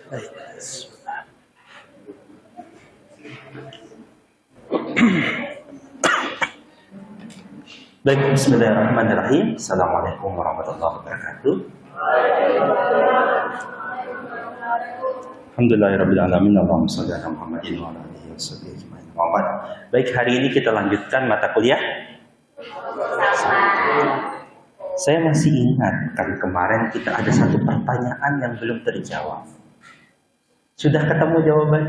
Baik. Baik, bismillahirrahmanirrahim. Assalamualaikum warahmatullahi wabarakatuh. Alhamdulillahirabbil alamin. Allahumma shalli ala Muhammadin wa ala alihi washabihi ajmain. Baik, hari ini kita lanjutkan mata kuliah. Saya masih ingat kan kemarin kita ada satu pertanyaan yang belum terjawab. Sudah ketemu jawaban?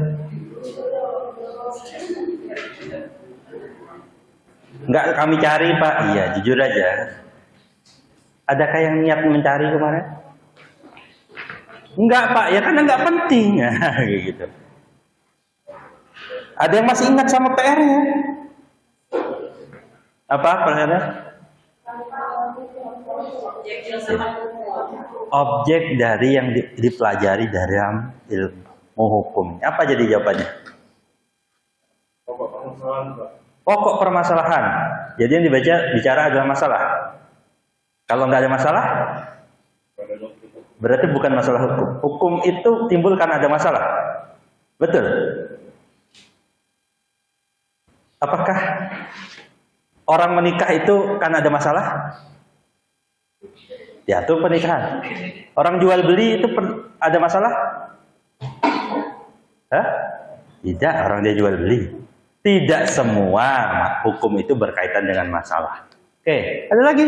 Enggak kami cari, Pak. Iya, jujur aja. Adakah yang niat mencari kemarin? Enggak, Pak. Ya karena enggak penting. Gitu. Ada yang masih ingat sama PR-nya? Apa PR-nya? Objek dari yang dipelajari dalam ilmu hukum. Apa jadi jawabannya? Pokok permasalahan. Jadi yang bicara adalah masalah. Kalau nggak ada masalah, berarti bukan masalah hukum. Hukum itu timbul karena ada masalah. Betul? Apakah orang menikah itu karena ada masalah? Diatur pernikahan. Orang jual beli itu ada masalah? Hah? Tidak, orang dia jual beli. Tidak semua hukum itu berkaitan dengan masalah. Oke, ada lagi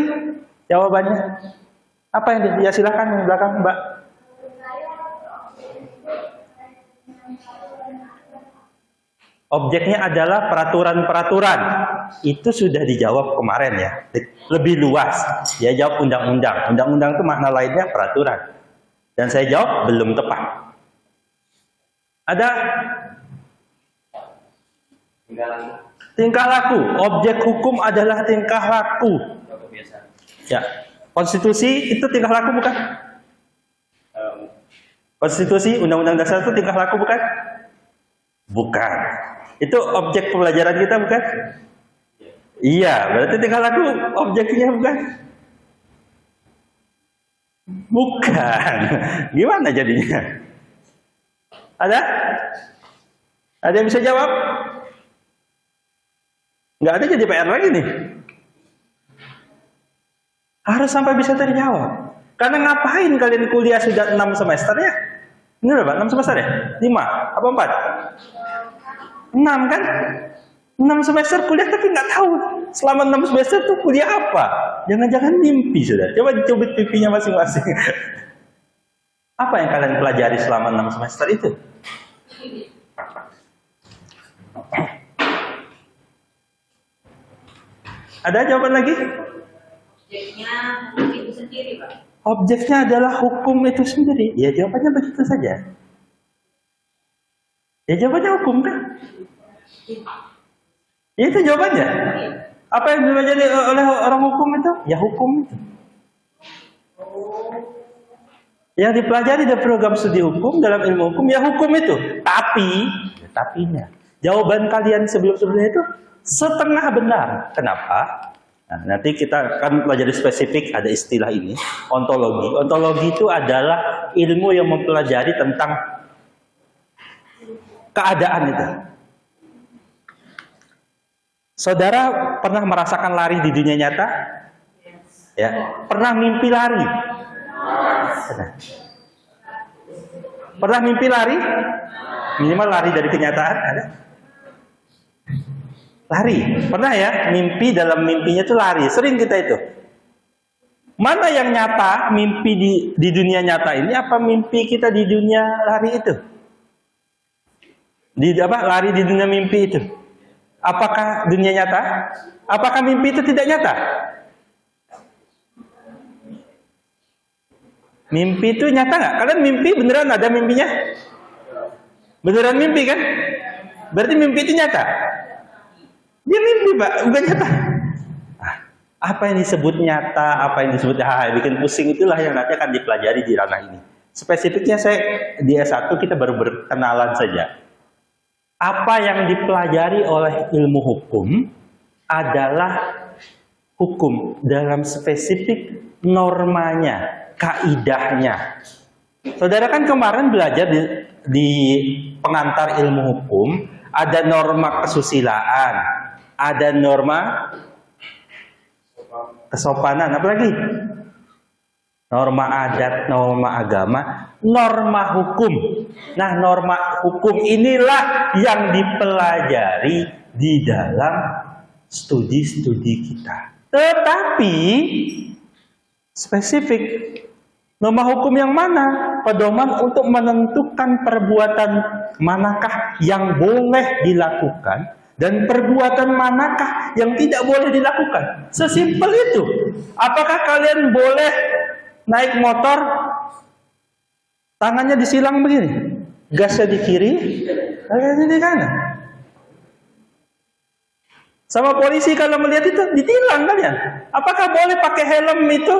jawabannya? Apa yang ya silakan di belakang, Mbak. Objeknya adalah peraturan-peraturan. Itu sudah dijawab kemarin ya. Lebih luas. Dia jawab undang-undang. Undang-undang itu makna lainnya peraturan. Dan saya jawab belum tepat. Ada tingkah laku. Objek hukum adalah tingkah laku. Ya. Konstitusi itu tingkah laku bukan? Konstitusi, undang-undang dasar itu tingkah laku bukan? Bukan. Itu objek pembelajaran kita bukan? Iya, berarti tingkah laku objeknya bukan? Bukan. Gimana jadinya? Ada? Ada yang bisa jawab? Nggak ada jadi PR lagi nih. Harus sampai bisa terjawab. Karena ngapain kalian kuliah sudah 6 semester ya? Ini berapa? 6 semester ya? 5? Apa 4? 6 kan? 6 semester kuliah tapi nggak tahu. Selama 6 semester tuh kuliah apa? Jangan-jangan mimpi sudah. Coba dicubit pipinya masing-masing. Apa yang kalian pelajari selama 6 semester itu? Ada jawaban lagi? Objeknya hukum itu sendiri, Pak. Objeknya adalah hukum itu sendiri. Ya jawabannya begitu saja. Ya jawabannya hukum kan? Ya, itu jawabannya. Apa yang dipelajari oleh orang hukum itu? Ya hukum itu. Yang dipelajari dalam program studi hukum, dalam ilmu hukum, ya hukum itu. Tapi, ya tapinya. Jawaban kalian sebelum-sebelumnya itu setengah benar. Kenapa? Nah, nanti kita akan pelajari spesifik, ada istilah ini, ontologi. Ontologi itu adalah ilmu yang mempelajari tentang keadaan itu. Saudara pernah merasakan lari di dunia nyata? Ya. Pernah mimpi lari? Pernah mimpi lari? Minimal lari dari kenyataan ada? Lari, pernah ya? Mimpi dalam mimpinya itu lari. Sering kita itu. Mana yang nyata? Mimpi di dunia nyata ini apa mimpi kita di dunia lari itu? Lari di dunia mimpi itu? Apakah dunia nyata? Apakah mimpi itu tidak nyata? Mimpi itu nyata nggak? Kalian mimpi beneran ada mimpinya? Beneran mimpi kan? Berarti mimpi itu nyata? Dia mimpi, Pak, bukan nyata. Apa yang disebut nyata, apa yang disebut bikin pusing, itulah yang nanti akan dipelajari di ranah ini. Spesifiknya saya di S1 kita baru berkenalan saja. Apa yang dipelajari oleh ilmu hukum adalah hukum dalam spesifik normanya, kaidahnya. Saudara kan kemarin belajar di pengantar ilmu hukum, ada norma kesusilaan, ada norma kesopanan, apa lagi? Norma adat, norma agama, norma hukum. Nah, norma hukum inilah yang dipelajari di dalam studi-studi kita. Tetapi spesifik, norma hukum yang mana? Pedoman untuk menentukan perbuatan manakah yang boleh dilakukan dan perbuatan manakah yang tidak boleh dilakukan. Sesimpel itu. Apakah kalian boleh naik motor tangannya disilang begini, gasnya di kiri, gasnya di kanan? Sama polisi kalau melihat itu ditilang kalian. Apakah boleh pakai helm itu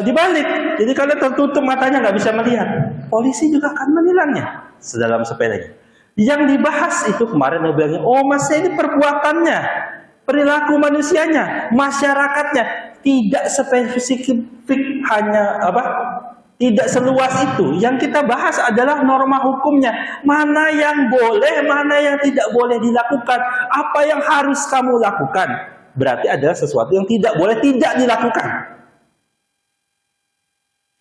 dibalik? Jadi kalian tertutup matanya nggak bisa melihat. Polisi juga akan menilangnya sedalam sepedanya. Yang dibahas itu kemarin dia bilangnya, oh masnya ini perbuatannya, perilaku manusianya, masyarakatnya tidak spesifik hanya apa? Tidak seluas itu. Yang kita bahas adalah norma hukumnya. Mana yang boleh, mana yang tidak boleh dilakukan. Apa yang harus kamu lakukan. Berarti adalah sesuatu yang tidak boleh tidak dilakukan.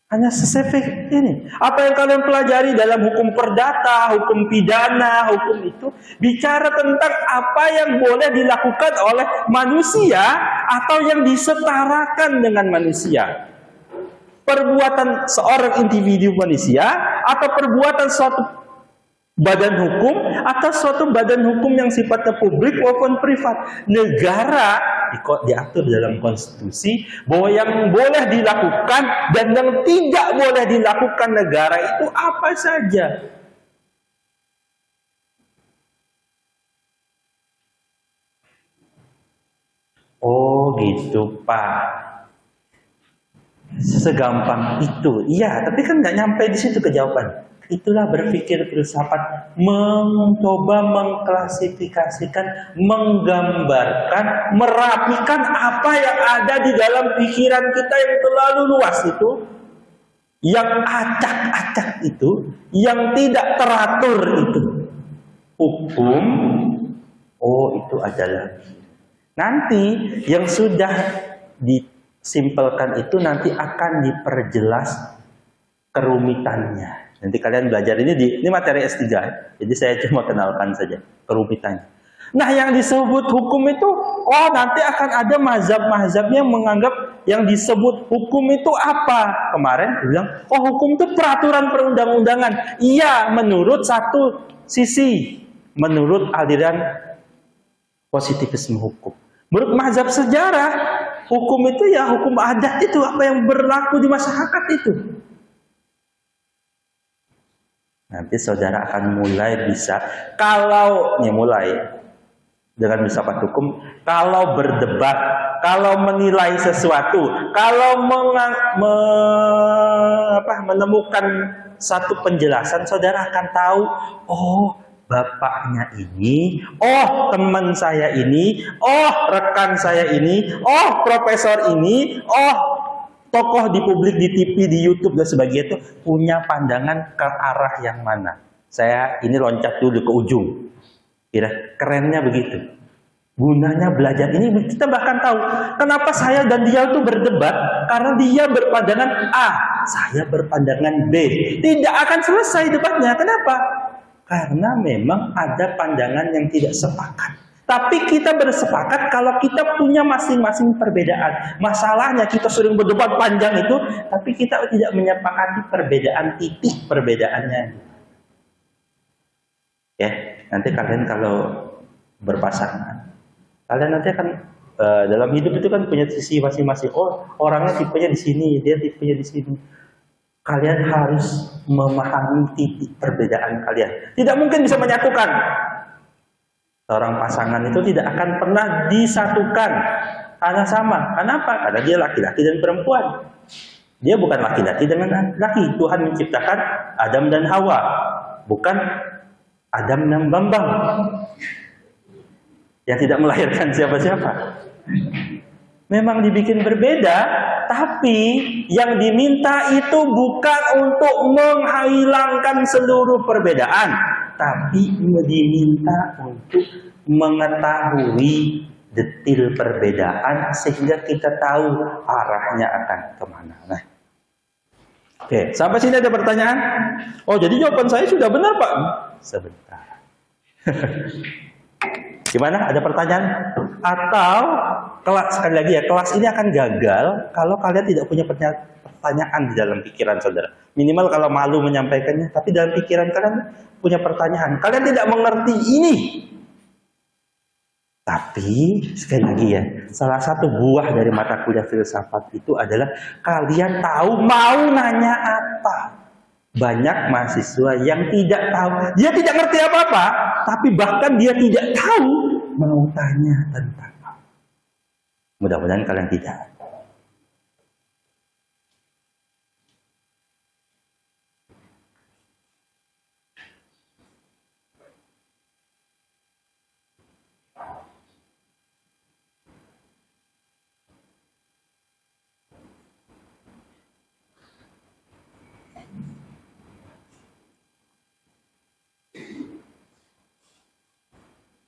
Hanya spesifik ini. Apa yang kalian pelajari dalam hukum perdata, hukum pidana, hukum itu. Bicara tentang apa yang boleh dilakukan oleh manusia atau yang disetarakan dengan manusia. Perbuatan seorang individu manusia atau perbuatan suatu badan hukum atau suatu badan hukum yang sifatnya publik maupun privat. Negara diatur dalam konstitusi bahwa yang boleh dilakukan dan yang tidak boleh dilakukan negara itu apa saja. Oh gitu Pak. Segampang itu. Iya, tapi kan nggak nyampe di situ ke jawaban. Itulah berpikir filsafat, mencoba mengklasifikasikan, menggambarkan, merapikan apa yang ada di dalam pikiran kita yang terlalu luas itu, yang acak-acak itu, yang tidak teratur itu. Hukum, oh itu adalah. Nanti yang sudah disimpelkan itu nanti akan diperjelas kerumitannya. Nanti kalian belajar ini materi S3, jadi saya cuma kenalkan saja kerumitannya. Nah, yang disebut hukum itu, oh nanti akan ada mazhab-mazhabnya yang menganggap yang disebut hukum itu apa? Kemarin bilang, oh hukum itu peraturan perundang-undangan. Iya, menurut satu sisi, menurut aliran positivisme hukum. Menurut mazhab sejarah, hukum itu ya hukum adat itu, apa yang berlaku di masyarakat itu. Nanti saudara akan mulai bisa, kalau mulai dengan filsafat hukum, kalau berdebat, kalau menilai sesuatu, kalau menemukan satu penjelasan, saudara akan tahu, oh bapaknya ini, oh teman saya ini, oh rekan saya ini, oh profesor ini, oh tokoh di publik, di TV, di YouTube dan sebagainya itu punya pandangan ke arah yang mana. Saya ini loncat dulu ke ujung. Kerennya begitu. Gunanya belajar ini kita bahkan tahu kenapa saya dan dia itu berdebat, karena dia berpandangan A, saya berpandangan B. Tidak akan selesai debatnya. Kenapa? Karena memang ada pandangan yang tidak sepakat. Tapi kita bersepakat kalau kita punya masing-masing perbedaan. Masalahnya kita sering berdebat panjang itu, tapi kita tidak menyepakati perbedaan titik perbedaannya. Ya, nanti kalian kalau berpasangan, kalian nanti akan dalam hidup itu kan punya sisi masing-masing. Oh, orangnya tipenya di sini, dia tipenya di sini. Kalian harus memahami titik perbedaan kalian. Tidak mungkin bisa menyatukan. Seorang pasangan itu tidak akan pernah disatukan karena sama. Kenapa? Karena dia laki-laki dan perempuan. Dia bukan laki-laki dengan laki. Tuhan menciptakan Adam dan Hawa, bukan Adam dan Bambang yang tidak melahirkan siapa-siapa. memang dibikin berbeda, tapi yang diminta itu bukan untuk menghilangkan seluruh perbedaan, tapi diminta untuk mengetahui detil perbedaan sehingga kita tahu arahnya akan kemana. Nah, oke, sampai sini ada pertanyaan? Oh, jadi jawaban saya sudah benar, Pak? Sebentar. Gimana? Ada pertanyaan? Atau kelas, sekali lagi ya, kelas ini akan gagal kalau kalian tidak punya pertanyaan di dalam pikiran saudara. Minimal kalau malu menyampaikannya, tapi dalam pikiran kalian punya pertanyaan. Kalian tidak mengerti ini. Tapi sekali lagi ya, salah satu buah dari mata kuliah filsafat itu adalah kalian tahu mau nanya apa. Banyak mahasiswa yang tidak tahu, dia tidak ngerti apa-apa, tapi bahkan dia tidak tahu mau tanya tentang apa. Mudah-mudahan kalian tidak.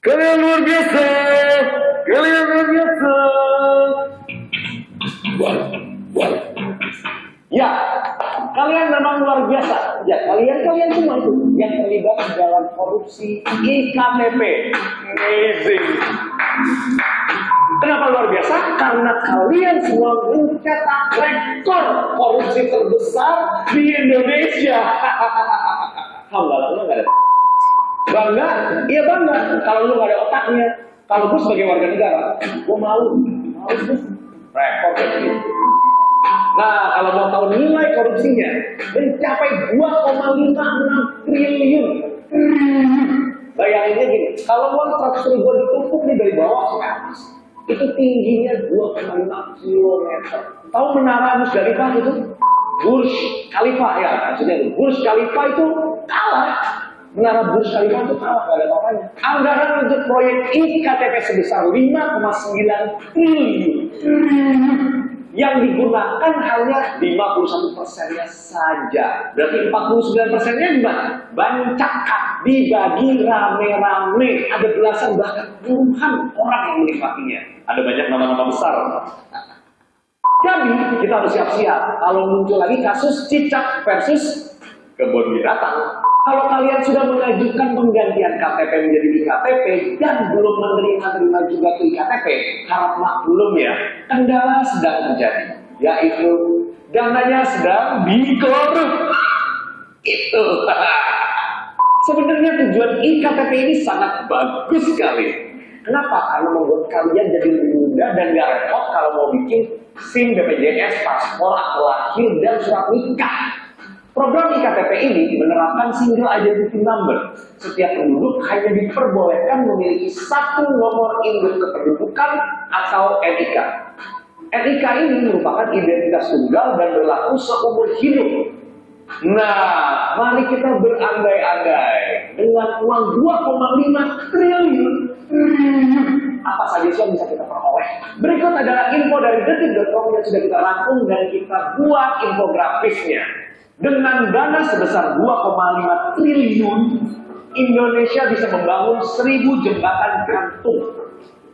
Kalian luar biasa, kalian luar biasa. Ya, kalian memang luar biasa. Ya, kalian semua itu yang terlibat dalam korupsi IKTP. Amazing. Kenapa luar biasa? Karena kalian semua mencetak rekor korupsi terbesar di Indonesia. Alhamdulillah, nggak ada. Bangga? Iya bangga. Kalau lu nggak ada otaknya, kalau gue sebagai warga negara, gue malu gue repot kayak gitu. Nah, kalau mau tahu nilai korupsinya mencapai 2,56 triliun. Bayanginnya gini, kalau uang 100 ribu ditumpuk nih dari bawah sampai atas, itu tingginya 2,5 kilometer. Tahu menara Musdalifah itu? Burj Khalifa ya, maksudnya itu. Burj Khalifa itu kalah. Menara Burj Khalifa itu kalah, gak ada apa-apanya. Anggaran untuk proyek IKTP sebesar 5,9 triliun. Yang digunakan hanya 51%-nya saja. Berarti 49%-nya gimana? Bancakan, dibagi rame-rame. Ada belasan bahkan puluhan orang yang menikmatinya. Ada banyak nama-nama besar. Jadi kita harus siap-siap. Kalau muncul lagi kasus cicak versus kebun binatang. Kalau kalian sudah mengajukan penggantian KTP menjadi IKTP dan belum menerima juga ke IKTP, harap maklum ya, kendala sedang terjadi, yaitu dananya sedang dikorup. Itu. Sebenarnya tujuan IKTP ini sangat bagus sekali. Kenapa? Karena membuat kalian jadi lebih mudah dan gak repot kalau mau bikin SIM, BPJS, paspor, akte lahir, dan surat nikah. Program IKTP ini menerapkan single identity number. Setiap penduduk hanya diperbolehkan memiliki satu nomor induk kependudukan atau NIK. NIK ini merupakan identitas tunggal dan berlaku seumur hidup. Nah, mari kita berandai-andai dengan uang 2,5 triliun. Apa saja sih yang bisa kita peroleh? Berikut adalah info dari detik.com yang sudah kita rangkum dan kita buat infografisnya. Dengan dana sebesar 2,5 triliun, Indonesia bisa membangun 1.000 jembatan gantung.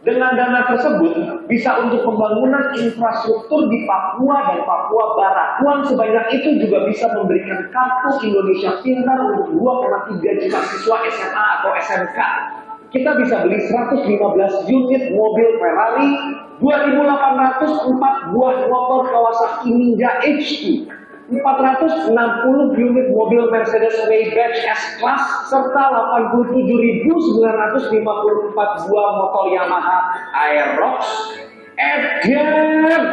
Dengan dana tersebut, bisa untuk pembangunan infrastruktur di Papua dan Papua Barat. Uang sebanyak itu juga bisa memberikan kartu Indonesia Pintar untuk 2,3 juta siswa SMA atau SMK. Kita bisa beli 115 unit mobil Ferrari, 2.804 buah motor Kawasaki Ninja HT, 460 unit mobil Mercedes Maybach S-Class, serta 87.954 buah motor Yamaha Aerox. Edan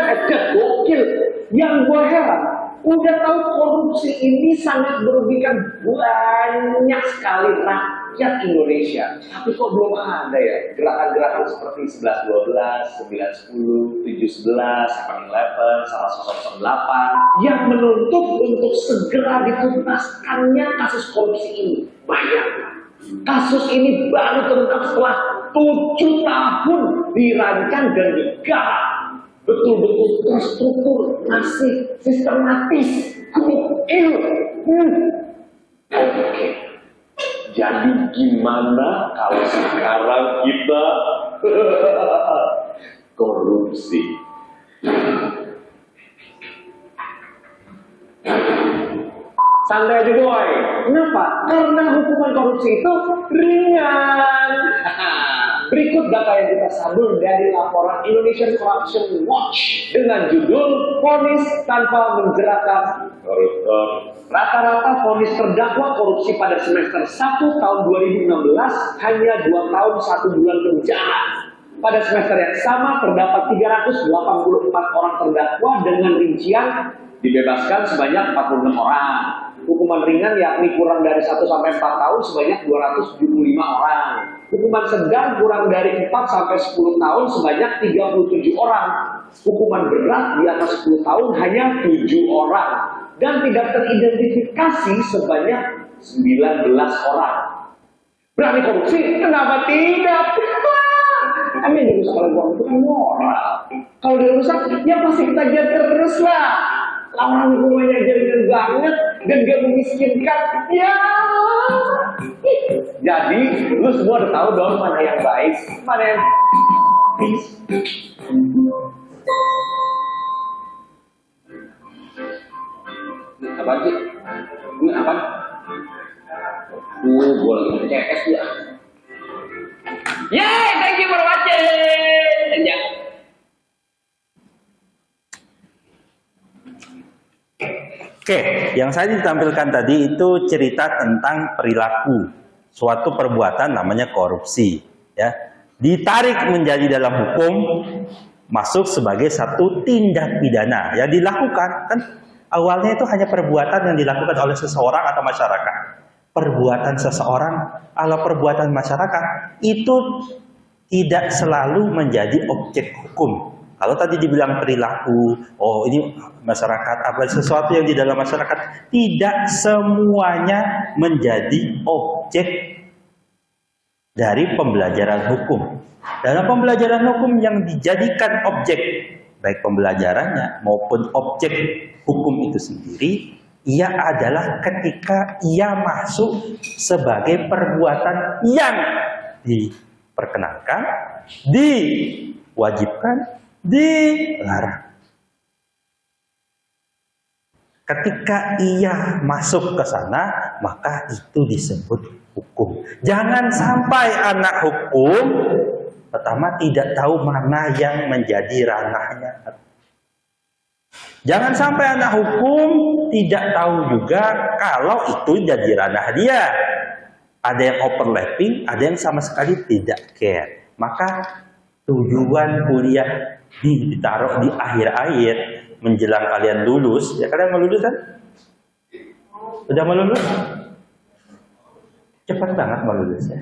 gokil. Yang gue heran, udah tahu korupsi ini sangat merugikan banyak sekali rakyat Indonesia, tapi kok belum ada ya gerakan-gerakan seperti 11-12, 9-10, 7-11, 7-11, 11-08 yang menuntut untuk segera dituntaskannya kasus korupsi ini. Bayangkan, kasus ini baru terungkap setelah 7 tahun dirancang dan digarap. betul-betul terstruktur, masih sistematis. Oke. Jadi gimana kalau sekarang kita korupsi? Santai aja boy. Kenapa? Karena hukuman korupsi itu ringan. Berikut data yang kita sampul dari laporan Indonesian Corruption Watch dengan judul "Vonis tanpa menjeratkan koruptor". Rata-rata vonis terdakwa korupsi pada semester 1 tahun 2016 hanya 2 tahun 1 bulan penjara. Pada semester yang sama terdapat 384 orang terdakwa dengan rincian dibebaskan sebanyak 46 orang. Hukuman ringan yakni kurang dari 1 sampai 4 tahun sebanyak 275 orang. Hukuman sedang kurang dari 4 sampai 10 tahun sebanyak 37 orang. Hukuman berat di atas 10 tahun hanya 7 orang. Dan tidak teridentifikasi sebanyak 19 orang. Berani korupsi? Kenapa tidak? Emang yang dirusak oleh uang itu kan moral. Kalau dirusak, ya pasti kita jaga terus lah. Orang hukumannya ringan banget dan gak memiskinkan. Ya. Jadi, lu semua udah tahu dong mana yang baik, mana yang apa sih? Ini apa? Gue lagi CS ya. Yay, thank you for watching. Ya. Oke, yang saya ditampilkan tadi itu cerita tentang perilaku suatu perbuatan namanya korupsi, ya. Ditarik menjadi dalam hukum, masuk sebagai satu tindak pidana yang dilakukan kan awalnya itu hanya perbuatan yang dilakukan oleh seseorang atau masyarakat. Perbuatan seseorang atau perbuatan masyarakat itu tidak selalu menjadi objek hukum. Kalau tadi dibilang perilaku, oh ini masyarakat, apa sesuatu yang di dalam masyarakat, tidak semuanya menjadi objek dari pembelajaran hukum. Dalam pembelajaran hukum yang dijadikan objek, baik pembelajarannya maupun objek hukum itu sendiri, ia adalah ketika ia masuk sebagai perbuatan yang diperkenankan, diwajibkan, dilarang. Ketika ia masuk ke sana, maka itu disebut hukum. Jangan sampai anak hukum pertama tidak tahu mana yang menjadi ranahnya. Jangan sampai anak hukum tidak tahu juga kalau itu jadi ranah dia. Ada yang overlapping, ada yang sama sekali tidak care. Maka tujuan kuliah ditaruh di akhir-akhir menjelang kalian lulus. Ya kalian mau lulus kan? Sudah mau lulus? Cepat banget mau lulus ya.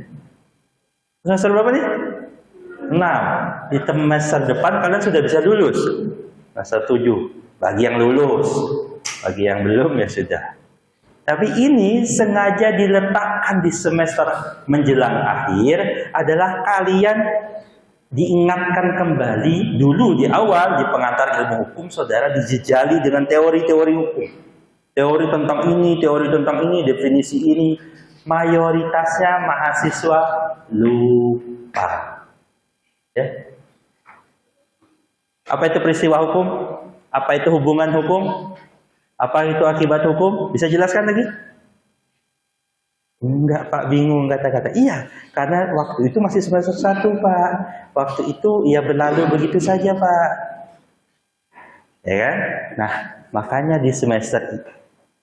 Semester berapa nih? 6. Di semester depan kalian sudah bisa lulus. Semester 7. Bagi yang lulus, bagi yang belum ya sudah. Tapi ini sengaja diletakkan di semester menjelang akhir adalah kalian diingatkan kembali dulu di awal di pengantar ilmu hukum, saudara dijejali dengan teori-teori hukum. Teori tentang ini, definisi ini. Mayoritasnya mahasiswa lupa. Ya. Apa itu peristiwa hukum? Apa itu hubungan hukum? Apa itu akibat hukum? Bisa jelaskan lagi? Enggak Pak, bingung kata-kata. Iya, karena waktu itu masih semester 1 Pak. Waktu itu ya berlalu begitu saja Pak. Ya kan? Nah, makanya di semester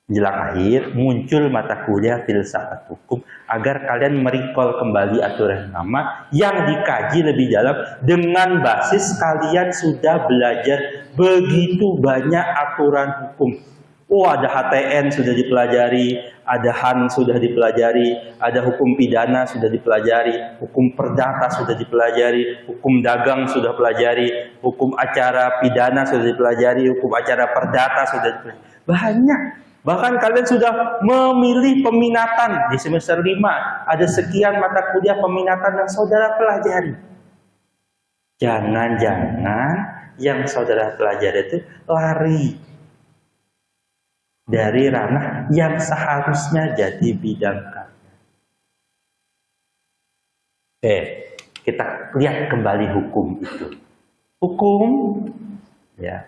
jelang akhir muncul mata kuliah filsafat hukum agar kalian merecall kembali aturan lama yang dikaji lebih dalam dengan basis kalian sudah belajar begitu banyak aturan hukum. Oh, ada HTN sudah dipelajari, ada HAN sudah dipelajari, ada hukum pidana sudah dipelajari, hukum perdata sudah dipelajari, hukum dagang sudah pelajari, hukum acara pidana sudah dipelajari, hukum acara perdata sudah dipelajari. Banyak. Bahkan kalian sudah memilih peminatan di semester 5. Ada sekian mata kuliah peminatan yang saudara pelajari. Jangan-jangan yang saudara pelajari itu lari dari ranah yang seharusnya jadi bidang karya. Oke, kita lihat kembali hukum itu. Hukum ya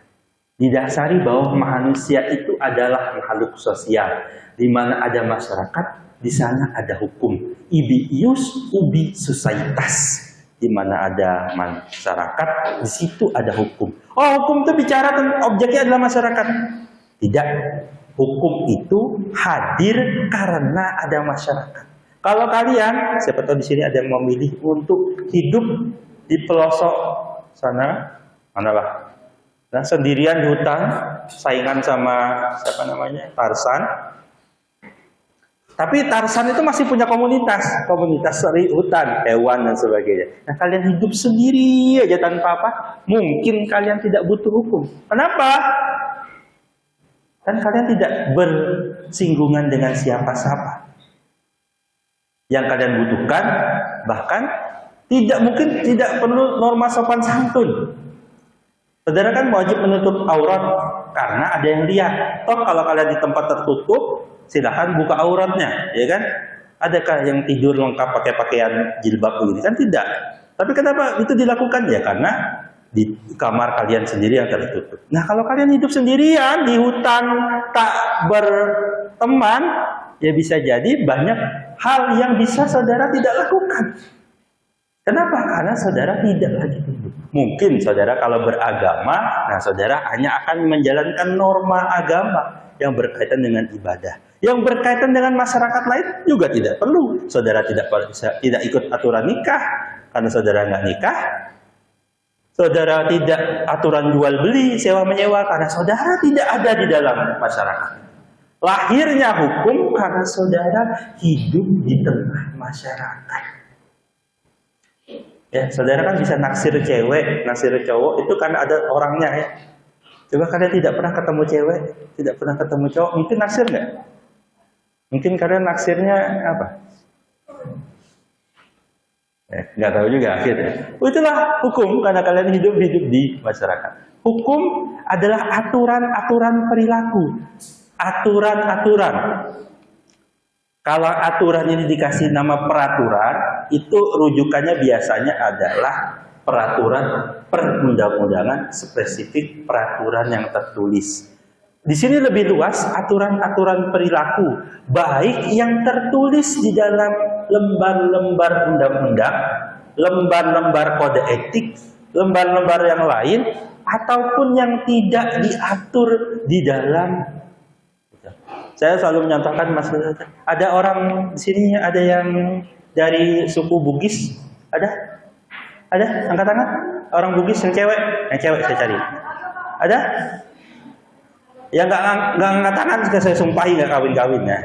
didasari bahwa manusia itu adalah makhluk sosial. Di mana ada masyarakat, di sana ada hukum. Ibi ius ubi societas. Di mana ada masyarakat, di situ ada hukum. Oh, hukum itu bicara tentang objeknya adalah masyarakat. Tidak. Hukum itu hadir karena ada masyarakat. Kalau kalian, siapa tahu di sini ada yang memilih untuk hidup di pelosok sana, manalah? Dan sendirian di hutan, saingan sama siapa namanya, Tarzan. Tapi Tarzan itu masih punya komunitas seri hutan, hewan dan sebagainya. Nah, kalian hidup sendiri aja tanpa apa? Mungkin kalian tidak butuh hukum. Kenapa? Kan kalian tidak bersinggungan dengan siapa-siapa. Yang kalian butuhkan, bahkan tidak perlu norma sopan santun. Saudara kan wajib menutup aurat karena ada yang lihat. Toh kalau kalian di tempat tertutup, silahkan buka auratnya, ya kan? Adakah yang tidur lengkap pakai pakaian jilbab begini? Kan tidak. Tapi kenapa itu dilakukan? Ya karena di kamar kalian sendiri yang tertutup. Nah, kalau kalian hidup sendirian di hutan tak berteman, ya bisa jadi banyak hal yang bisa saudara tidak lakukan. Kenapa? Karena saudara tidak lagi hidup. Mungkin saudara kalau beragama, nah saudara hanya akan menjalankan norma agama yang berkaitan dengan ibadah. Yang berkaitan dengan masyarakat lain juga tidak perlu. Saudara tidak ikut aturan nikah karena saudara nggak nikah. Saudara tidak aturan jual beli, sewa menyewa karena saudara tidak ada di dalam masyarakat. Lahirnya hukum karena saudara hidup di tengah masyarakat. Ya, saudara kan bisa naksir cewek, naksir cowok itu karena ada orangnya ya. Coba kalian tidak pernah ketemu cewek, tidak pernah ketemu cowok, mungkin naksir nggak? Mungkin kalian naksirnya apa? Nggak tahu juga akhirnya. Itulah hukum karena kalian hidup di masyarakat. Hukum adalah aturan-aturan perilaku, aturan-aturan. Kalau aturan ini dikasih nama peraturan, itu rujukannya biasanya adalah peraturan perundang-undangan spesifik peraturan yang tertulis. Di sini lebih luas aturan-aturan perilaku, baik yang tertulis di dalam lembar-lembar undang-undang, lembar-lembar kode etik, lembar-lembar yang lain, ataupun yang tidak diatur di dalam. Saya selalu menyatakan masalah. Ada orang di sini, ada yang dari suku Bugis, ada, angkat tangan. Orang Bugis yang cewek saya cari. Ada? Yang nggak angkat tangan, saya sumpahi nggak kawin ya.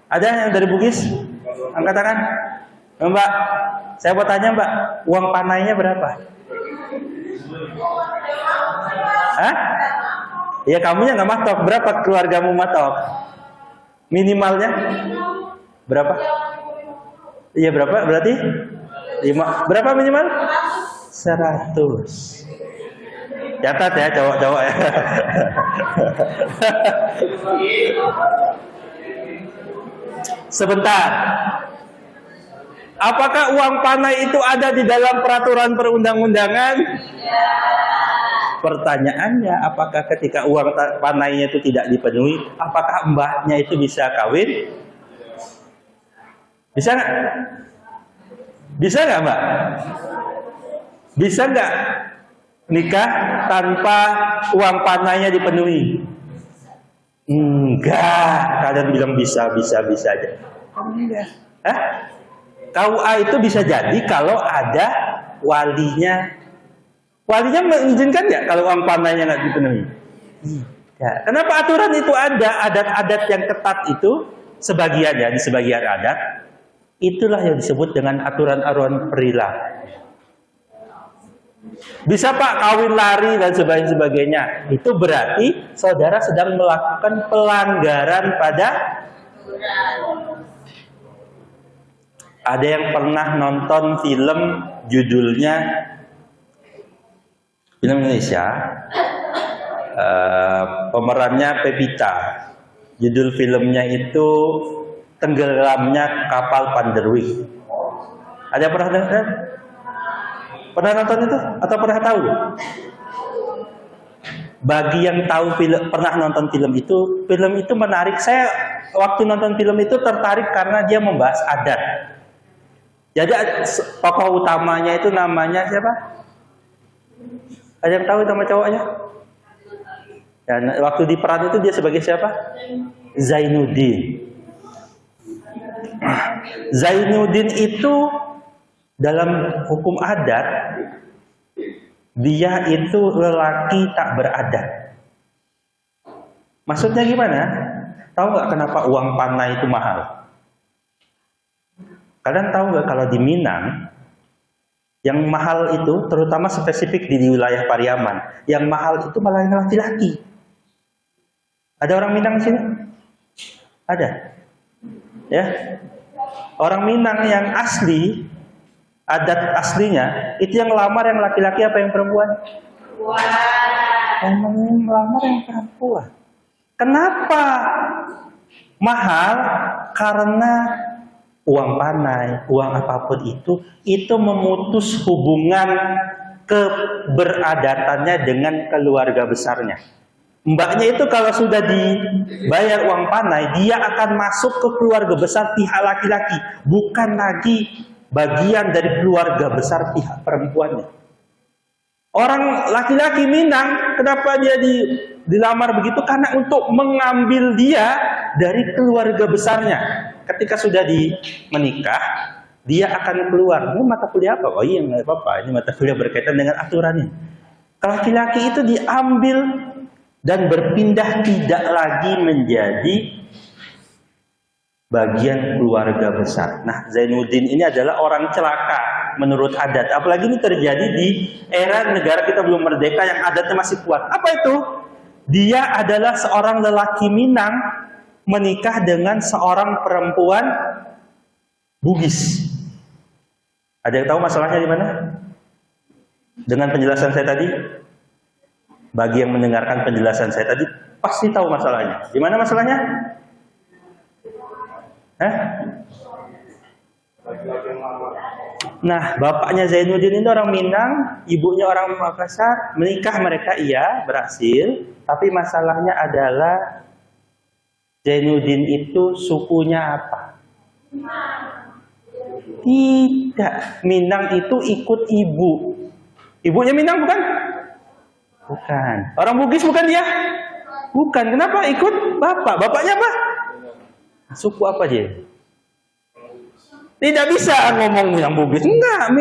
Ada yang dari Bugis? Angkat tangan. Mbak, saya mau tanya Mbak, uang panainya berapa? Hah? Ya kamunya nggak matok, berapa keluargamu matok? Minimalnya berapa? Iya berapa berarti? 5. Berapa minimal? 100. Catat ya cowok-cowok ya. Sebentar. Apakah uang panai itu ada di dalam peraturan perundang-undangan? Pertanyaannya, apakah ketika uang panainya itu tidak dipenuhi, apakah mbahnya itu bisa kawin? Bisa nggak? Bisa nggak Mbak? Bisa nggak nikah tanpa uang panainya dipenuhi? Enggak. Kalian bilang bisa aja. Enggak. Hah? KUA itu bisa jadi kalau ada walinya. Walinya mengizinkan nggak kalau uang panainya nggak dipenuhi? Ya. Kenapa aturan itu ada? Adat-adat yang ketat itu sebagian ya, di sebagian adat itulah yang disebut dengan aturan-aturan perilaku. Bisa Pak kawin lari dan sebagainya. Itu berarti saudara sedang melakukan pelanggaran pada. Ada yang pernah nonton film judulnya Film Indonesia, pemerannya Pevita. Judul filmnya itu Tenggelamnya Kapal Panderwick. Ada yang pernah dengar? Pernah nonton itu? Atau pernah tahu? Bagi yang tahu pernah nonton film itu menarik. Saya waktu nonton film itu tertarik karena dia membahas adat. Jadi tokoh utamanya itu namanya siapa? Ada yang tahu nama cowoknya? Dan waktu di peran itu dia sebagai siapa? Zainuddin. Zainuddin itu dalam hukum adat, dia itu lelaki tak beradat. Maksudnya gimana? Tahu nggak kenapa uang panai itu mahal? Kalian tahu nggak kalau di Minang, yang mahal itu terutama spesifik di wilayah Pariaman, yang mahal itu malah yang laki-laki. Ada orang Minang di sini? Ada? Ya? Orang Minang yang asli, adat aslinya, itu yang lamar yang laki-laki apa yang perempuan? Yang melamar yang perempuan. Kenapa mahal? Karena uang panai, uang apapun itu memutus hubungan keberadatannya dengan keluarga besarnya. Mbaknya itu kalau sudah dibayar uang panai, dia akan masuk ke keluarga besar pihak laki-laki, bukan lagi bagian dari keluarga besar pihak perempuannya. Orang laki-laki Minang, kenapa dia dilamar begitu? Karena untuk mengambil dia dari keluarga besarnya. Ketika sudah menikah, dia akan keluar. Ini mata kuliah apa? Oh iya, nggak apa-apa. Ini mata kuliah berkaitan dengan aturannya. Laki-laki itu diambil dan berpindah tidak lagi menjadi bagian keluarga besar. Nah, Zainuddin ini adalah orang celaka menurut adat. Apalagi ini terjadi di era negara kita belum merdeka yang adatnya masih kuat. Apa itu? Dia adalah seorang lelaki Minang menikah dengan seorang perempuan Bugis. Ada yang tahu masalahnya di mana? Dengan penjelasan saya tadi? Bagi yang mendengarkan penjelasan saya tadi pasti tahu masalahnya. Di mana masalahnya? Nah, bapaknya Zainuddin itu orang Minang, ibunya orang Makassar. Menikah mereka iya berhasil, tapi masalahnya adalah Zainuddin itu sukunya apa? Tidak, Minang itu ikut ibu. Ibunya Minang bukan? Bukan. Orang Bugis bukan dia? Bukan. Kenapa ikut bapak? Bapaknya apa? Suku apa dia? Tidak bisa ngomong yang Bugis. Enggak,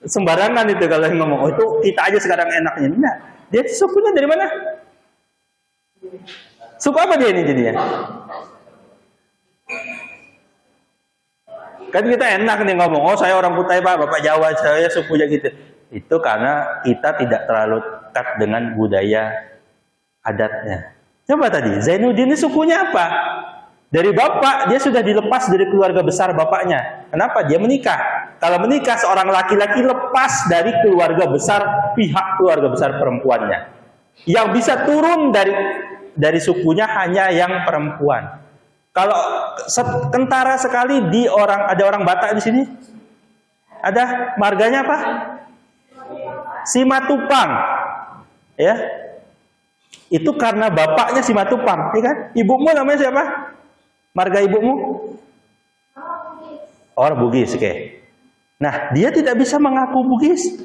sembarangan itu kalau ngomong. Oh, itu kita aja sekarang enaknya. Enggak. Dia sukunya dari mana? Suku apa dia ini jadinya? Kan kita enak nih ngomong, oh saya orang Kutai Pak, Bapak Jawa, saya sukunya gitu. Itu karena kita tidak terlalu dekat dengan budaya adatnya. Coba tadi, Zainuddin ini sukunya apa? Dari bapak, dia sudah dilepas dari keluarga besar bapaknya. Kenapa? Dia menikah. Kalau menikah, seorang laki-laki lepas dari keluarga besar, pihak keluarga besar perempuannya. Yang bisa turun dari sukunya hanya yang perempuan. Kalau kentara sekali ada orang Batak di sini? Ada marganya apa? Simatupang. Ya. Itu karena bapaknya Simatupang, ya kan? Ibumu namanya siapa? Marga ibumu? Orang Bugis, oke. Nah, dia tidak bisa mengaku Bugis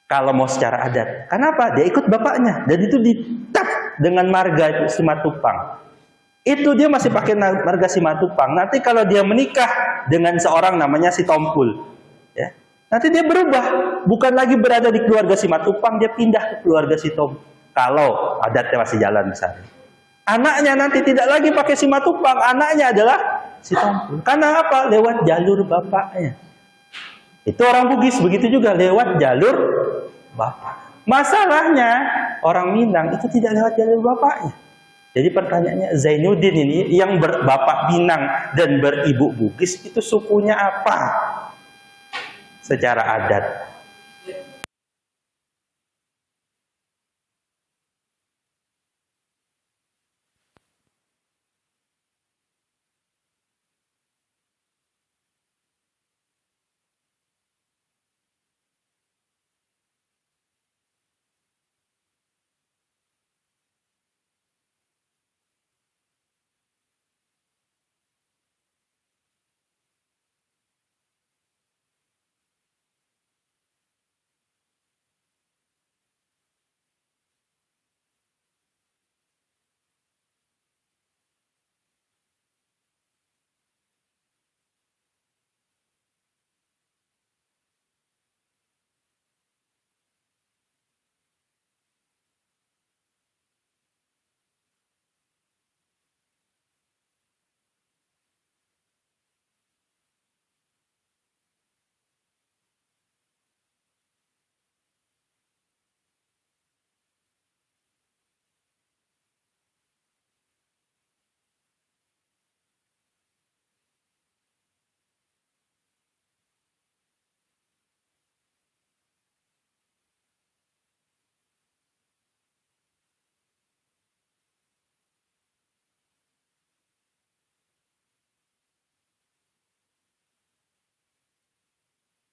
kalau mau secara adat. Kenapa? Dia ikut bapaknya dan itu ditap dengan marga Simatupang. Itu dia masih pakai marga Simatupang. Nanti kalau dia menikah dengan seorang namanya Sitompul, ya, nanti dia berubah, bukan lagi berada di keluarga Simatupang, dia pindah ke keluarga Sitompul. Kalau adatnya masih jalan misalnya. Anaknya nanti tidak lagi pakai Simatupang, anaknya adalah Sitompul. Karena apa? Lewat jalur bapaknya. Itu orang Bugis begitu juga, lewat jalur bapak. Masalahnya orang Minang itu tidak lewat jalur bapaknya. Jadi pertanyaannya, Zainuddin ini yang berbapak Minang dan beribu Bugis itu sukunya apa? Secara adat.